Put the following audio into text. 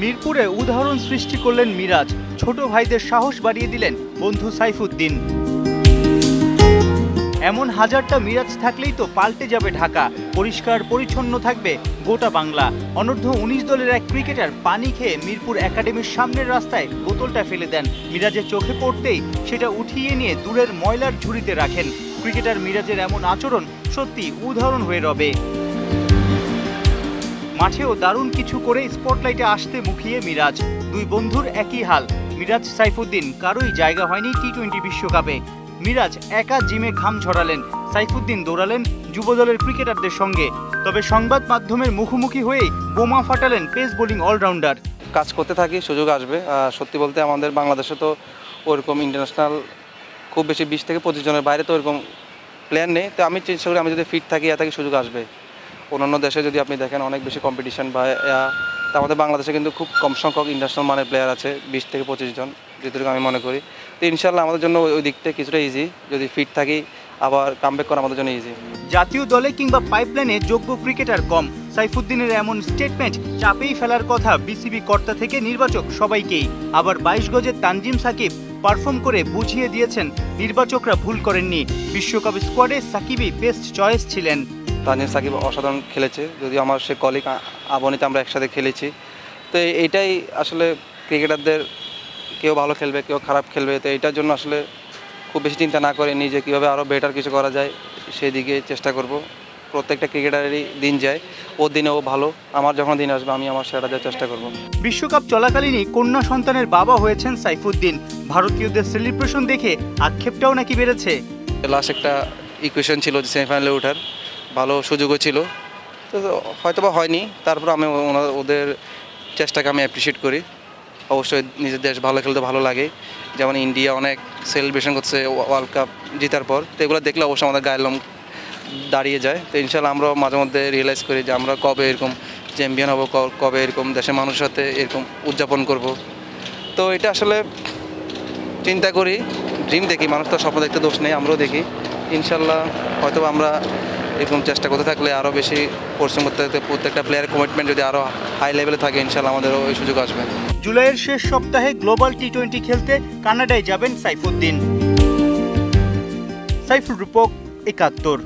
মিরপুরে উদাহরণ সৃষ্টি করলেন মিরাজ। ছোট ভাইদের সাহস বাড়িয়ে দিলেন বন্ধু সাইফুদ্দিন। এমন হাজারটা মিরাজ থাকলেই তো পাল্টে যাবে ঢাকা, পরিষ্কার পরিচ্ছন্ন থাকবে গোটা বাংলা। অনূর্ধ্ব ১৯ দলের এক ক্রিকেটার পানি খেয়ে মিরপুর একাডেমির সামনের রাস্তায় বোতলটা ফেলে দেন। মিরাজের চোখে পড়তেই সেটা উঠিয়ে নিয়ে দূরের ময়লার ঝুড়িতে রাখেন। ক্রিকেটার মিরাজের এমন আচরণ সত্যি উদাহরণ হয়ে রবে। মাঠেও দারুণ কিছু করে স্পটলাইটে আসতে মুখিয়ে মিরাজ। দুই বন্ধুর একই হাল। মিরাজ সাইফুদ্দিন কারোই জায়গা হয়নি টি-20 বিশ্বকাপে। মিরাজ একা জিমে ঘাম ঝরালেন, সাইফুদ্দিন দৌড়ালেন যুবদলের ক্রিকেটারদের সঙ্গে। তবে সংবাদ মাধ্যমের মুখোমুখি হয়েই বোমা ফাটালেন পেস বোলিং অলরাউন্ডার। কাজ করতে থাকি, সুযোগ আসবে। সত্যি বলতে আমাদের বাংলাদেশে তো ওরকম ইন্টারন্যাশনাল খুব বেশি 20 থেকে 25 জনের বাইরে তো ওরকম প্ল্যান নেই। তো আমি চেষ্টা করি আমি যদি ফিট থাকি থাকি সুযোগ আসবে। অন্যান্য দেশে যদি আপনি দেখেন অনেক বেশি কম্পিটিশন বা তা আমাদের বাংলাদেশে কিন্তু খুব কম সংখ্যক ইন্টারন্যাশনাল মানের প্লেয়ার আছে, 20 থেকে 25 জন যেটুকু আমি মনে করি। তো ইনশাল্লাহ আমাদের জন্য ওই দিকটা কিছুটা ইজি, যদি ফিট থাকি আবার কামব্যাক করা আমাদের জন্য ইজি। জাতীয় দলে কিংবা পাইপলাইনে যোগ্য ক্রিকেটার কম। সাইফুদ্দিনের এমন স্টেটমেন্ট চাপেই ফেলার কথা বিসিবি কর্তা থেকে নির্বাচক সবাইকেই। আবার 22 গজের তানজিম সাকিব পারফর্ম করে বুঝিয়ে দিয়েছেন নির্বাচকরা ভুল করেননি। বিশ্বকাপ স্কোয়াডে সাকিবই বেস্ট চয়েস ছিলেন। তানজিম সাকিব অসাধারণ খেলেছে, যদিও আমার সে কলিগ আবনিতে আমরা একসাথে খেলেছি। তো এইটাই আসলে ক্রিকেটারদের, কেউ ভালো খেলবে কেউ খারাপ খেলবে। তো এইটার জন্য আসলে খুব বেশি চিন্তা না করে নিজে কীভাবে আরও বেটার কিছু করা যায় সেই দিকে চেষ্টা করব। প্রত্যেকটা ক্রিকেটারেরই দিন যায়, ওর দিনে ও ভালো, আমার যখন দিন আসবে আমি আমার সেটা দেওয়ার চেষ্টা করব। বিশ্বকাপ চলাকালীনই কন্যা সন্তানের বাবা হয়েছেন সাইফুদ্দিন। ভারতীয়দের সেলিব্রেশন দেখে আক্ষেপটাও নাকি বেড়েছে। লাস্ট একটা ইকুয়েশন ছিল যে সেমিফাইনালে ওঠার, ভালো সুযোগও ছিল, তো হয়তো বা হয়নি। তারপর আমি ওদের চেষ্টাকে আমি অ্যাপ্রিসিয়েট করি। অবশ্যই নিজের দেশ ভালো খেলতে ভালো লাগে, যেমন ইন্ডিয়া অনেক সেলিব্রেশন করছে ওয়ার্ল্ড কাপ জেতার পর। তো এগুলো দেখলে অবশ্যই আমাদের গায়ের লোম দাঁড়িয়ে যায়। তো ইনশাল্লাহ আমরা মাঝে মধ্যে রিয়েলাইজ করি যে আমরা কবে এরকম চ্যাম্পিয়ন হব, কবে এরকম দেশের মানুষের সাথে এরকম উদযাপন করব। তো এটা আসলে চিন্তা করি, ড্রিম দেখি। মানুষ তো স্বপ্ন দেখতে দোষ নেই, আমরাও দেখি। ইনশাল্লাহ হয়তো আমরা এরকম চেষ্টা করতে থাকলে আরও বেশি পরিশ্রম করতে থাকতে প্রত্যেকটা প্লেয়ারের কমিটমেন্ট যদি আরও হাই লেভেলে থাকে ইনশাল্লাহ আমাদেরও ওই সুযোগ আসবে। জুলাইয়ের শেষ সপ্তাহে গ্লোবাল টি-20 খেলতে কানাডায় যাবেন সাইফুদ্দিন। সাইফুল রূপক, ৭১।